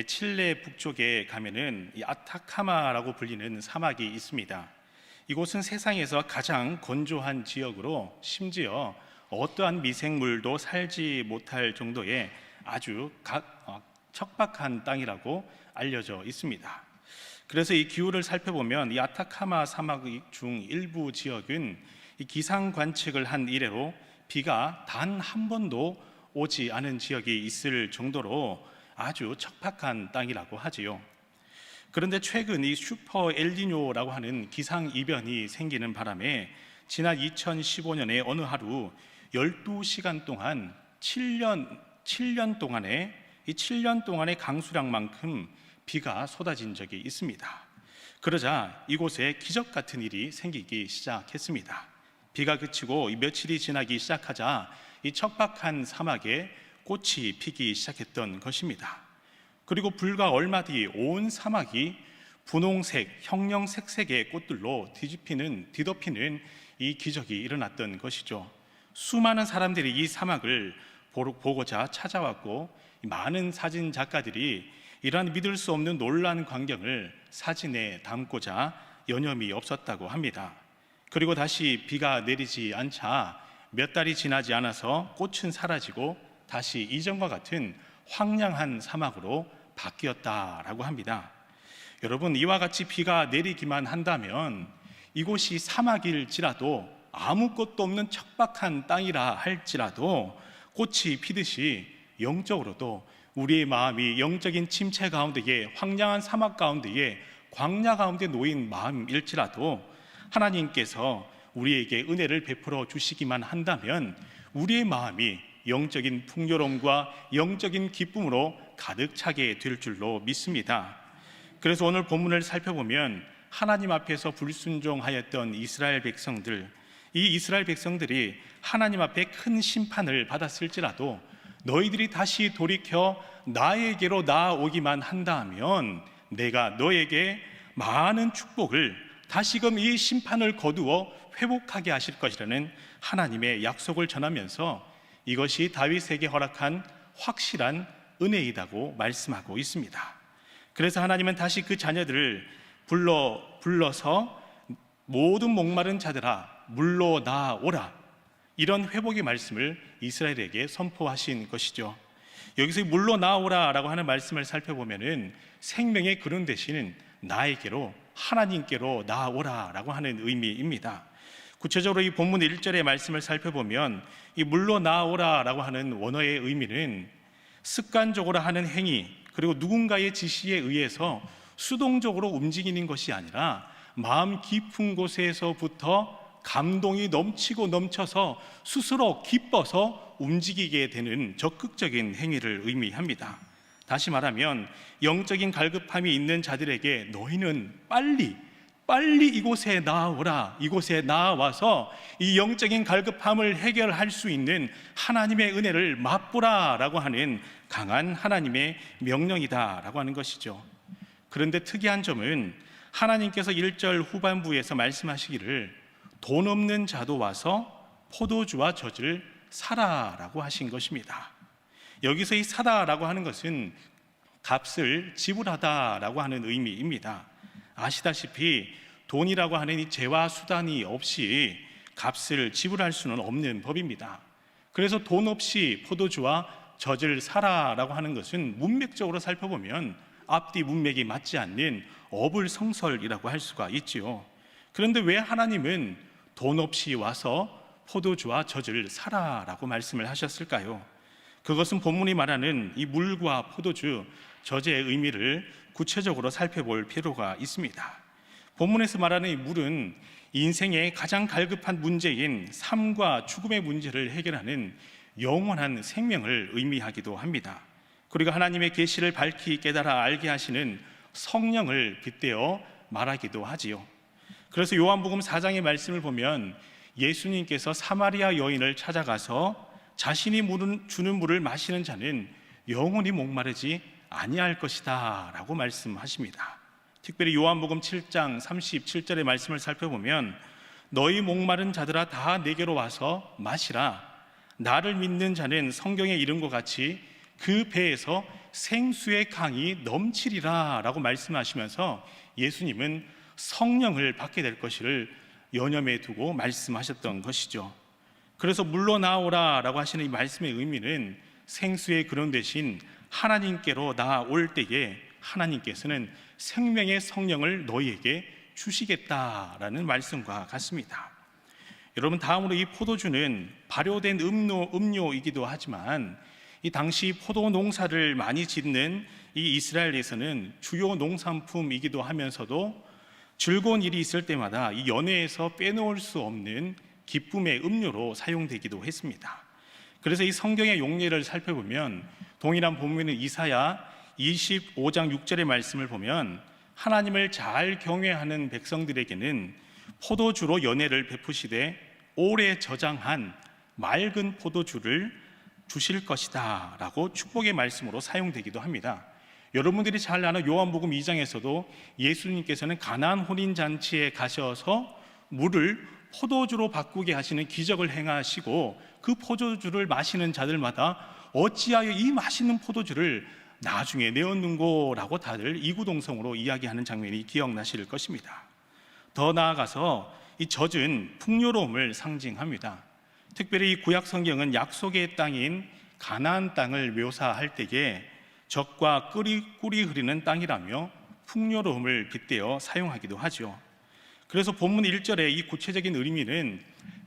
칠레 북쪽에 가면은 이 아타카마라고 불리는 사막이 있습니다. 이곳은 세상에서 가장 건조한 지역으로 심지어 어떠한 미생물도 살지 못할 정도의 아주 척박한 땅이라고 알려져 있습니다. 그래서 이 기후를 살펴보면 이 아타카마 사막 중 일부 지역은 이 기상 관측을 한 이래로 비가 단 한 번도 오지 않은 지역이 있을 정도로 아주 척박한 땅이라고 하지요. 그런데 최근 이 슈퍼 엘니뇨라고 하는 기상 이변이 생기는 바람에 지난 2015년에 어느 하루 12시간 동안 7년 동안의 강수량만큼 비가 쏟아진 적이 있습니다. 그러자 이곳에 기적 같은 일이 생기기 시작했습니다. 비가 그치고 며칠이 지나기 시작하자 이 척박한 사막에 꽃이 피기 시작했던 것입니다. 그리고 불과 얼마 뒤 온 사막이 분홍색, 형형색색의 꽃들로 뒤덮이는 이 기적이 일어났던 것이죠. 수많은 사람들이 이 사막을 보고자 찾아왔고 많은 사진 작가들이 이러한 믿을 수 없는 놀라운 광경을 사진에 담고자 여념이 없었다고 합니다. 그리고 다시 비가 내리지 않자 몇 달이 지나지 않아서 꽃은 사라지고 다시 이전과 같은 황량한 사막으로 바뀌었다라고 합니다. 여러분, 이와 같이 비가 내리기만 한다면 이곳이 사막일지라도 아무것도 없는 척박한 땅이라 할지라도 꽃이 피듯이 영적으로도 우리의 마음이 영적인 침체 가운데에 황량한 사막 가운데에 광야 가운데 놓인 마음일지라도 하나님께서 우리에게 은혜를 베풀어 주시기만 한다면 우리의 마음이 영적인 풍요로움과 영적인 기쁨으로 가득 차게 될 줄로 믿습니다. 그래서 오늘 본문을 살펴보면 하나님 앞에서 불순종하였던 이스라엘 백성들, 이 이스라엘 백성들이 하나님 앞에 큰 심판을 받았을지라도 너희들이 다시 돌이켜 나에게로 나아오기만 한다면 내가 너에게 많은 축복을 다시금 이 심판을 거두어 회복하게 하실 것이라는 하나님의 약속을 전하면서 이것이 다윗에게 허락한 확실한 은혜이라고 말씀하고 있습니다. 그래서 하나님은 다시 그 자녀들을 불러서 모든 목마른 자들아 물로 나오라, 이런 회복의 말씀을 이스라엘에게 선포하신 것이죠. 여기서 물로 나오라 라고 하는 말씀을 살펴보면 생명의 근원 대신 나에게로, 하나님께로 나오라 라고 하는 의미입니다. 구체적으로 이 본문 1절의 말씀을 살펴보면 이 물로 나오라 라고 하는 원어의 의미는 습관적으로 하는 행위, 그리고 누군가의 지시에 의해서 수동적으로 움직이는 것이 아니라 마음 깊은 곳에서부터 감동이 넘치고 넘쳐서 스스로 기뻐서 움직이게 되는 적극적인 행위를 의미합니다. 다시 말하면 영적인 갈급함이 있는 자들에게 너희는 빨리 이곳에 나아오라, 이곳에 나와서 이 영적인 갈급함을 해결할 수 있는 하나님의 은혜를 맛보라 라고 하는 강한 하나님의 명령이다 라고 하는 것이죠. 그런데 특이한 점은 하나님께서 1절 후반부에서 말씀하시기를 돈 없는 자도 와서 포도주와 젖을 사라 라고 하신 것입니다. 여기서 이 사다 라고 하는 것은 값을 지불하다 라고 하는 의미입니다. 아시다시피 돈이라고 하는 이 재화 수단이 없이 값을 지불할 수는 없는 법입니다. 그래서 돈 없이 포도주와 젖을 사라 라고 하는 것은 문맥적으로 살펴보면 앞뒤 문맥이 맞지 않는 어불성설이라고 할 수가 있지요. 그런데 왜 하나님은 돈 없이 와서 포도주와 젖을 사라 라고 말씀을 하셨을까요? 그것은 본문이 말하는 이 물과 포도주, 젖의 의미를 구체적으로 살펴볼 필요가 있습니다. 본문에서 말하는 이 물은 인생의 가장 갈급한 문제인 삶과 죽음의 문제를 해결하는 영원한 생명을 의미하기도 합니다. 그리고 하나님의 계시를 밝히 깨달아 알게 하시는 성령을 빗대어 말하기도 하지요. 그래서 요한복음 4장의 말씀을 보면 예수님께서 사마리아 여인을 찾아가서 자신이 주는 물을 마시는 자는 영원히 목마르지 아니할 것이다 라고 말씀하십니다. 특별히 요한복음 7장 37절의 말씀을 살펴보면 너희 목마른 자들아 다 내게로 와서 마시라. 나를 믿는 자는 성경에 이른 것 같이 그 배에서 생수의 강이 넘치리라 라고 말씀하시면서 예수님은 성령을 받게 될 것을 연념에 두고 말씀하셨던 것이죠. 그래서 물러나오라 라고 하시는 이 말씀의 의미는 생수의 근원 대신 하나님께로 나아올 때에 하나님께서는 생명의 성령을 너희에게 주시겠다라는 말씀과 같습니다. 여러분, 다음으로 이 포도주는 발효된 음료이기도 하지만 이 당시 포도 농사를 많이 짓는 이 이스라엘에서는 주요 농산품이기도 하면서도 즐거운 일이 있을 때마다 이 연회에서 빼놓을 수 없는 기쁨의 음료로 사용되기도 했습니다. 그래서 이 성경의 용례를 살펴보면 동일한 본문인 이사야 25장 6절의 말씀을 보면 하나님을 잘 경외하는 백성들에게는 포도주로 연회를 베푸시되 오래 저장한 맑은 포도주를 주실 것이다 라고 축복의 말씀으로 사용되기도 합니다. 여러분들이 잘 아는 요한복음 2장에서도 예수님께서는 가나안 혼인잔치에 가셔서 물을 포도주로 바꾸게 하시는 기적을 행하시고 그 포도주를 마시는 자들마다 어찌하여 이 맛있는 포도주를 나중에 내었는고라고 다들 이구동성으로 이야기하는 장면이 기억나실 것입니다. 더 나아가서 이 젖은 풍요로움을 상징합니다. 특별히 이 구약 성경은 약속의 땅인 가나안 땅을 묘사할 때에 젖과 꿀이 흐르는 땅이라며 풍요로움을 빗대어 사용하기도 하죠. 그래서 본문 1절의 이 구체적인 의미는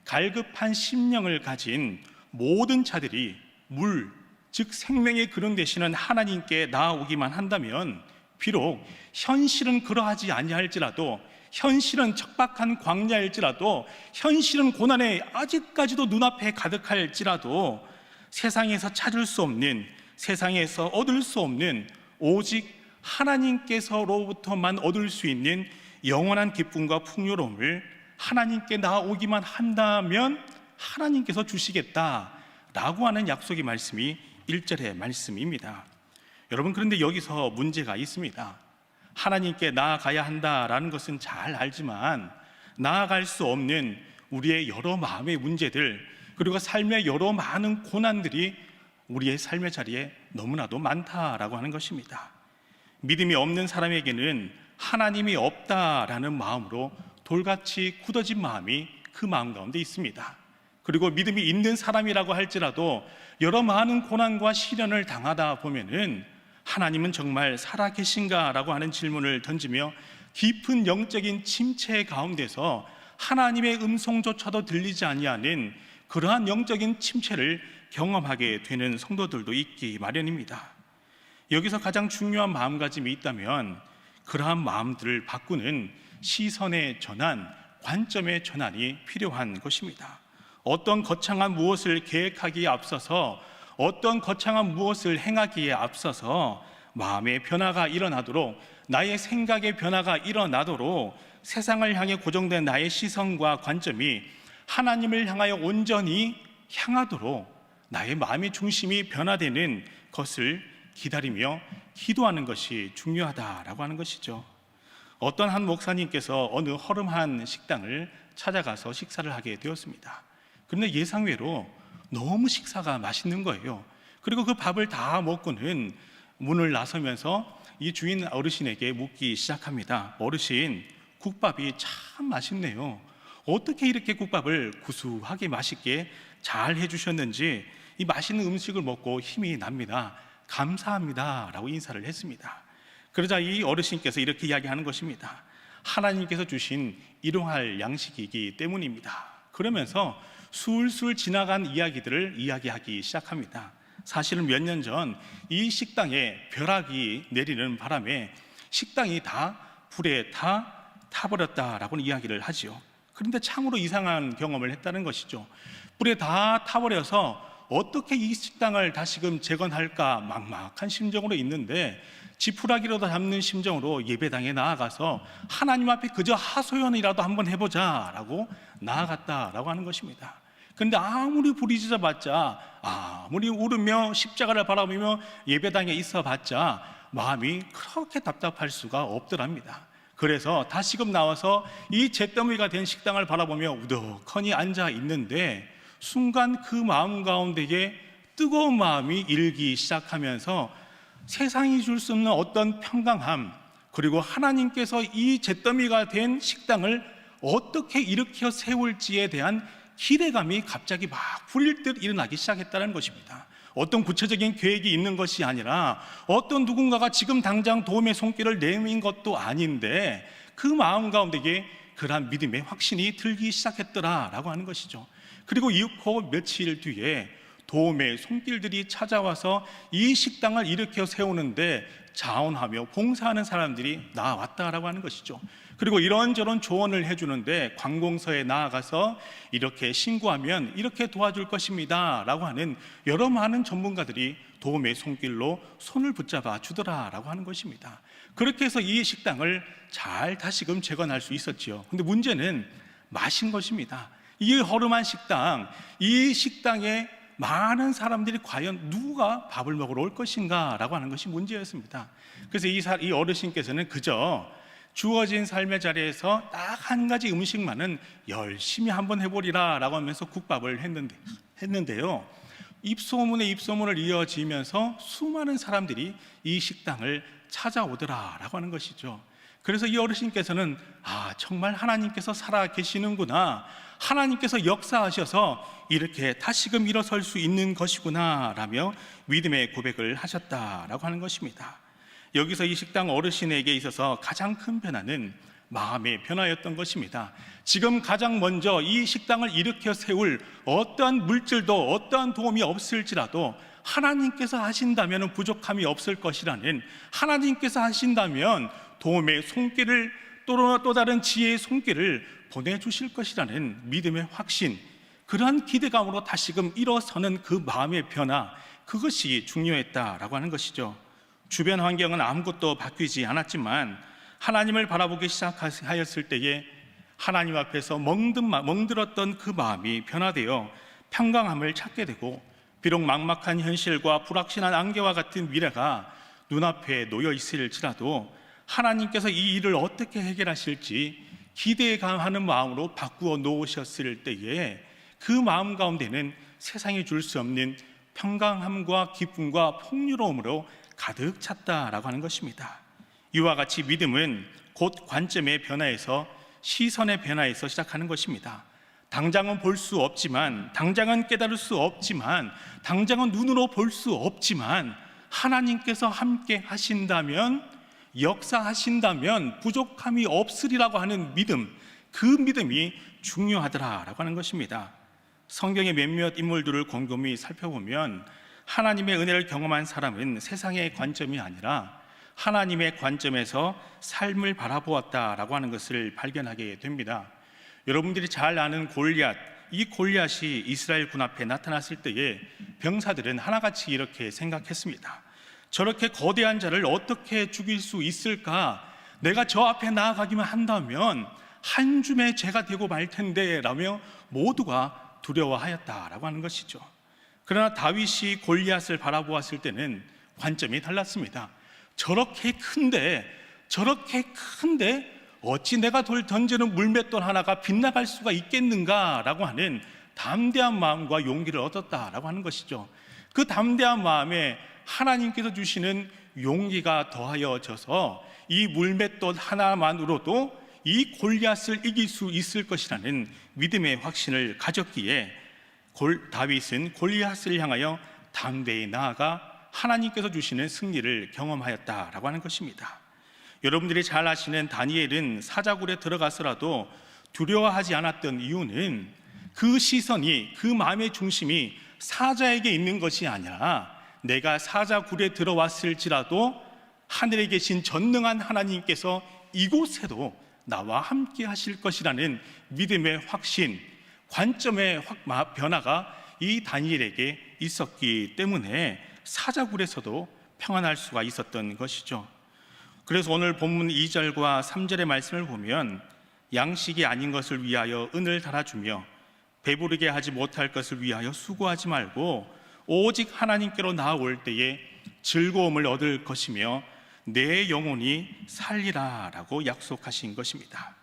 갈급한 심령을 가진 모든 자들이 물, 즉 생명의 근원 되시는 하나님께 나아오기만 한다면 비록 현실은 그러하지 아니할지라도, 현실은 척박한 광야일지라도, 현실은 고난에 아직까지도 눈앞에 가득할지라도 세상에서 찾을 수 없는, 세상에서 얻을 수 없는 오직 하나님께서로부터만 얻을 수 있는 영원한 기쁨과 풍요로움을 하나님께 나아오기만 한다면 하나님께서 주시겠다라고 하는 약속의 말씀이 1절의 말씀입니다. 여러분, 그런데 여기서 문제가 있습니다. 하나님께 나아가야 한다라는 것은 잘 알지만 나아갈 수 없는 우리의 여러 마음의 문제들, 그리고 삶의 여러 많은 고난들이 우리의 삶의 자리에 너무나도 많다라고 하는 것입니다. 믿음이 없는 사람에게는 하나님이 없다라는 마음으로 돌같이 굳어진 마음이 그 마음 가운데 있습니다. 그리고 믿음이 있는 사람이라고 할지라도 여러 많은 고난과 시련을 당하다 보면은 하나님은 정말 살아계신가라고 하는 질문을 던지며 깊은 영적인 침체 가운데서 하나님의 음성조차도 들리지 아니하는 그러한 영적인 침체를 경험하게 되는 성도들도 있기 마련입니다. 여기서 가장 중요한 마음가짐이 있다면 그러한 마음들을 바꾸는 시선의 전환, 관점의 전환이 필요한 것입니다. 어떤 거창한 무엇을 계획하기에 앞서서, 어떤 거창한 무엇을 행하기에 앞서서 마음의 변화가 일어나도록, 나의 생각의 변화가 일어나도록 세상을 향해 고정된 나의 시선과 관점이 하나님을 향하여 온전히 향하도록 나의 마음의 중심이 변화되는 것을 기다리며 기도하는 것이 중요하다라고 하는 것이죠. 어떤 한 목사님께서 어느 허름한 식당을 찾아가서 식사를 하게 되었습니다. 그런데 예상외로 너무 식사가 맛있는 거예요. 그리고 그 밥을 다 먹고는 문을 나서면서 이 주인 어르신에게 묻기 시작합니다. 어르신, 국밥이 참 맛있네요. 어떻게 이렇게 국밥을 구수하게 맛있게 잘 해주셨는지 이 맛있는 음식을 먹고 힘이 납니다. 감사합니다 라고 인사를 했습니다. 그러자 이 어르신께서 이렇게 이야기하는 것입니다. 하나님께서 주신 일용할 양식이기 때문입니다. 그러면서 술술 지나간 이야기들을 이야기하기 시작합니다. 사실은 몇 년 전 이 식당에 벼락이 내리는 바람에 식당이 다 불에 타버렸다라고 이야기를 하죠. 그런데 참으로 이상한 경험을 했다는 것이죠. 불에 다 타버려서 어떻게 이 식당을 다시금 재건할까 막막한 심정으로 있는데 지푸라기라도 잡는 심정으로 예배당에 나아가서 하나님 앞에 그저 하소연이라도 한번 해보자라고 나아갔다라고 하는 것입니다. 그런데 아무리 부르짖어봤자, 아무리 울으며 십자가를 바라보며 예배당에 있어봤자 마음이 그렇게 답답할 수가 없더랍니다. 그래서 다시금 나와서 이 잿더미가 된 식당을 바라보며 우두커니 앉아 있는데 순간 그 마음 가운데에 뜨거운 마음이 일기 시작하면서 세상이 줄 수 없는 어떤 평강함, 그리고 하나님께서 이 잿더미가 된 식당을 어떻게 일으켜 세울지에 대한 기대감이 갑자기 막 불일 듯 일어나기 시작했다는 것입니다. 어떤 구체적인 계획이 있는 것이 아니라 어떤 누군가가 지금 당장 도움의 손길을 내민 것도 아닌데 그 마음 가운데에 그러한 믿음의 확신이 들기 시작했더라라고 하는 것이죠. 그리고 이후 며칠 뒤에 도움의 손길들이 찾아와서 이 식당을 일으켜 세우는데 자원하며 봉사하는 사람들이 나왔다라고 하는 것이죠. 그리고 이런저런 조언을 해주는데 관공서에 나아가서 이렇게 신고하면 이렇게 도와줄 것입니다 라고 하는 여러 많은 전문가들이 도움의 손길로 손을 붙잡아 주더라라고 하는 것입니다. 그렇게 해서 이 식당을 잘 다시금 재건할 수 있었지요. 근데 문제는 마신 것입니다. 이 허름한 식당, 이 식당에 많은 사람들이 과연 누가 밥을 먹으러 올 것인가 라고 하는 것이 문제였습니다. 그래서 이 어르신께서는 그저 주어진 삶의 자리에서 딱 한 가지 음식만은 열심히 한번 해보리라 라고 하면서 국밥을 했는데요, 입소문에 입소문을 이어지면서 수많은 사람들이 이 식당을 찾아오더라 라고 하는 것이죠. 그래서 이 어르신께서는 정말 하나님께서 살아 계시는구나, 하나님께서 역사하셔서 이렇게 다시금 일어설 수 있는 것이구나 라며 믿음의 고백을 하셨다라고 하는 것입니다. 여기서 이 식당 어르신에게 있어서 가장 큰 변화는 마음의 변화였던 것입니다. 지금 가장 먼저 이 식당을 일으켜 세울 어떠한 물질도 어떠한 도움이 없을지라도 하나님께서 하신다면 부족함이 없을 것이라는, 하나님께서 하신다면 도움의 손길을, 또 다른 지혜의 손길을 보내주실 것이라는 믿음의 확신, 그러한 기대감으로 다시금 일어서는 그 마음의 변화, 그것이 중요했다라고 하는 것이죠. 주변 환경은 아무것도 바뀌지 않았지만 하나님을 바라보기 시작하였을 때에 하나님 앞에서 멍들었던 그 마음이 변화되어 평강함을 찾게 되고, 비록 막막한 현실과 불확실한 안개와 같은 미래가 눈앞에 놓여 있을지라도 하나님께서 이 일을 어떻게 해결하실지 기대하는 마음으로 바꾸어 놓으셨을 때에 그 마음 가운데는 세상이 줄 수 없는 평강함과 기쁨과 풍요로움으로 가득 찼다라고 하는 것입니다. 이와 같이 믿음은 곧 관점의 변화에서, 시선의 변화에서 시작하는 것입니다. 당장은 볼 수 없지만, 당장은 깨달을 수 없지만, 당장은 눈으로 볼 수 없지만 하나님께서 함께 하신다면, 역사하신다면 부족함이 없으리라고 하는 믿음, 그 믿음이 중요하더라라고 하는 것입니다. 성경의 몇몇 인물들을 곰곰이 살펴보면 하나님의 은혜를 경험한 사람은 세상의 관점이 아니라 하나님의 관점에서 삶을 바라보았다라고 하는 것을 발견하게 됩니다. 여러분들이 잘 아는 골리앗, 이 골리앗이 이스라엘 군 앞에 나타났을 때에 병사들은 하나같이 이렇게 생각했습니다. 저렇게 거대한 자를 어떻게 죽일 수 있을까? 내가 저 앞에 나아가기만 한다면 한 줌의 죄가 되고 말 텐데 라며 모두가 두려워하였다라고 하는 것이죠. 그러나 다윗이 골리앗을 바라보았을 때는 관점이 달랐습니다. 저렇게 큰데 어찌 내가 던지는 물맷돌 하나가 빗나갈 수가 있겠는가 라고 하는 담대한 마음과 용기를 얻었다라고 하는 것이죠. 그 담대한 마음에 하나님께서 주시는 용기가 더하여져서 이 물맷돌 하나만으로도 이 골리앗을 이길 수 있을 것이라는 믿음의 확신을 가졌기에 다윗은 골리앗을 향하여 담대히 나아가 하나님께서 주시는 승리를 경험하였다라고 하는 것입니다. 여러분들이 잘 아시는 다니엘은 사자굴에 들어가서라도 두려워하지 않았던 이유는 그 시선이, 그 마음의 중심이 사자에게 있는 것이 아니라 내가 사자굴에 들어왔을지라도 하늘에 계신 전능한 하나님께서 이곳에도 나와 함께 하실 것이라는 믿음의 확신, 관점의 변화가 이 다니엘에게 있었기 때문에 사자굴에서도 평안할 수가 있었던 것이죠. 그래서 오늘 본문 2절과 3절의 말씀을 보면 양식이 아닌 것을 위하여 은을 달아주며 배부르게 하지 못할 것을 위하여 수고하지 말고 오직 하나님께로 나아올 때에 즐거움을 얻을 것이며 내 영혼이 살리라 라고 약속하신 것입니다.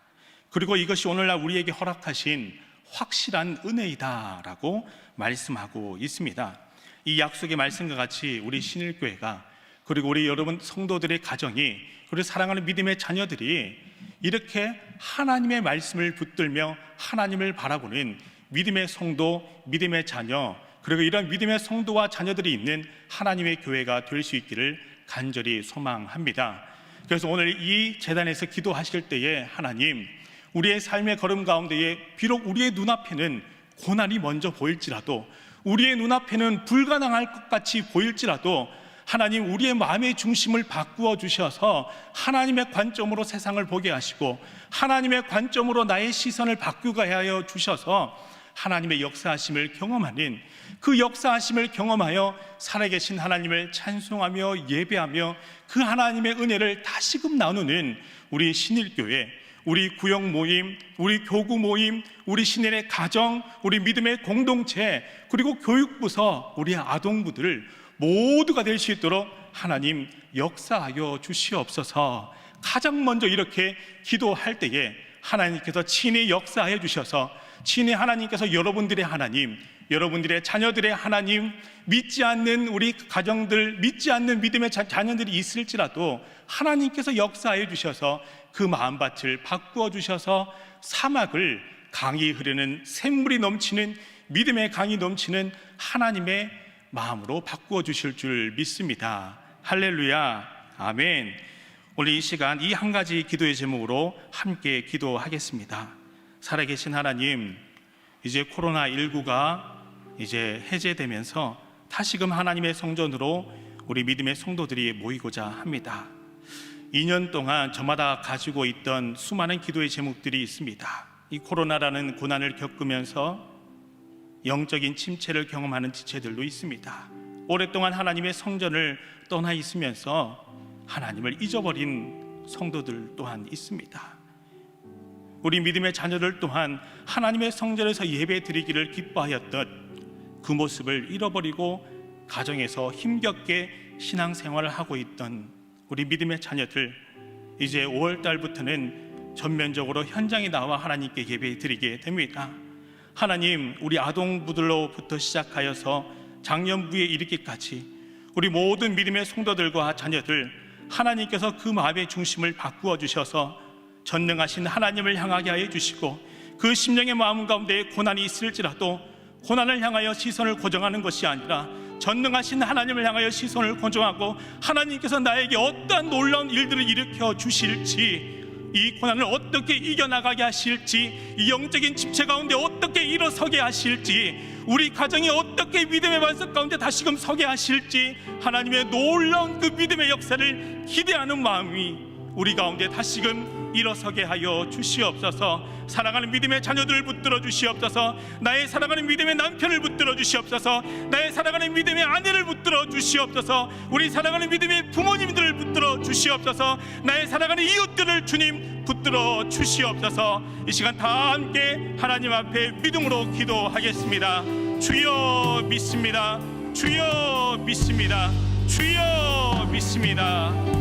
그리고 이것이 오늘날 우리에게 허락하신 확실한 은혜이다 라고 말씀하고 있습니다. 이 약속의 말씀과 같이 우리 신일교회가, 그리고 우리 여러분 성도들의 가정이, 그리고 사랑하는 믿음의 자녀들이 이렇게 하나님의 말씀을 붙들며 하나님을 바라보는 믿음의 성도, 믿음의 자녀, 그리고 이런 믿음의 성도와 자녀들이 있는 하나님의 교회가 될 수 있기를 간절히 소망합니다. 그래서 오늘 이 제단에서 기도하실 때에 하나님, 우리의 삶의 걸음 가운데에 비록 우리의 눈앞에는 고난이 먼저 보일지라도, 우리의 눈앞에는 불가능할 것 같이 보일지라도 하나님, 우리의 마음의 중심을 바꾸어 주셔서 하나님의 관점으로 세상을 보게 하시고 하나님의 관점으로 나의 시선을 바꾸게 하여 주셔서 하나님의 역사하심을 경험하는, 그 역사하심을 경험하여 살아계신 하나님을 찬송하며 예배하며 그 하나님의 은혜를 다시금 나누는 우리 신일교회, 우리 구역 모임, 우리 교구 모임, 우리 신일의 가정, 우리 믿음의 공동체, 그리고 교육부서, 우리 아동부들 모두가 될 수 있도록 하나님 역사하여 주시옵소서. 가장 먼저 이렇게 기도할 때에 하나님께서 친히 역사하여 주셔서, 친히 하나님께서 여러분들의 하나님, 여러분들의 자녀들의 하나님, 믿지 않는 우리 가정들, 믿지 않는 믿음의 자녀들이 있을지라도 하나님께서 역사하여 주셔서 그 마음밭을 바꾸어 주셔서 사막을 강이 흐르는, 샘물이 넘치는, 믿음의 강이 넘치는 하나님의 마음으로 바꾸어 주실 줄 믿습니다. 할렐루야, 아멘. 오늘 이 시간 이 한 가지 기도의 제목으로 함께 기도하겠습니다. 살아계신 하나님, 이제 코로나19가 이제 해제되면서 다시금 하나님의 성전으로 우리 믿음의 성도들이 모이고자 합니다. 2년 동안 저마다 가지고 있던 수많은 기도의 제목들이 있습니다. 이 코로나라는 고난을 겪으면서 영적인 침체를 경험하는 지체들도 있습니다. 오랫동안 하나님의 성전을 떠나 있으면서 하나님을 잊어버린 성도들 또한 있습니다. 우리 믿음의 자녀들 또한 하나님의 성전에서 예배 드리기를 기뻐하였던 그 모습을 잃어버리고 가정에서 힘겹게 신앙생활을 하고 있던 우리 믿음의 자녀들, 이제 5월 달부터는 전면적으로 현장에 나와 하나님께 예배 드리게 됩니다. 하나님, 우리 아동부들로부터 시작하여서 장년부에 이르기까지 우리 모든 믿음의 성도들과 자녀들, 하나님께서 그 마음의 중심을 바꾸어 주셔서 전능하신 하나님을 향하게 하여 주시고, 그 심령의 마음 가운데 고난이 있을지라도 고난을 향하여 시선을 고정하는 것이 아니라 전능하신 하나님을 향하여 시선을 고정하고 하나님께서 나에게 어떠한 놀라운 일들을 일으켜 주실지, 이 고난을 어떻게 이겨나가게 하실지, 이 영적인 집체 가운데 어떻게 일어서게 하실지, 우리 가정이 어떻게 믿음의 반석 가운데 다시금 서게 하실지, 하나님의 놀라운 그 믿음의 역사를 기대하는 마음이 우리 가운데 다시금 일어서게 하여 주시옵소서. 사랑하는 믿음의 자녀들을 붙들어 주시옵소서. 나의 사랑하는 믿음의 남편을 붙들어 주시옵소서. 나의 사랑하는 믿음의 아내를 붙들어 주시옵소서. 우리 사랑하는 믿음의 부모님들을 붙들어 주시옵소서. 나의 사랑하는 이웃들을 주님 붙들어 주시옵소서. 이 시간 다 함께 하나님 앞에 믿음으로 기도하겠습니다. 주여 믿습니다. 주여 믿습니다. 주여 믿습니다.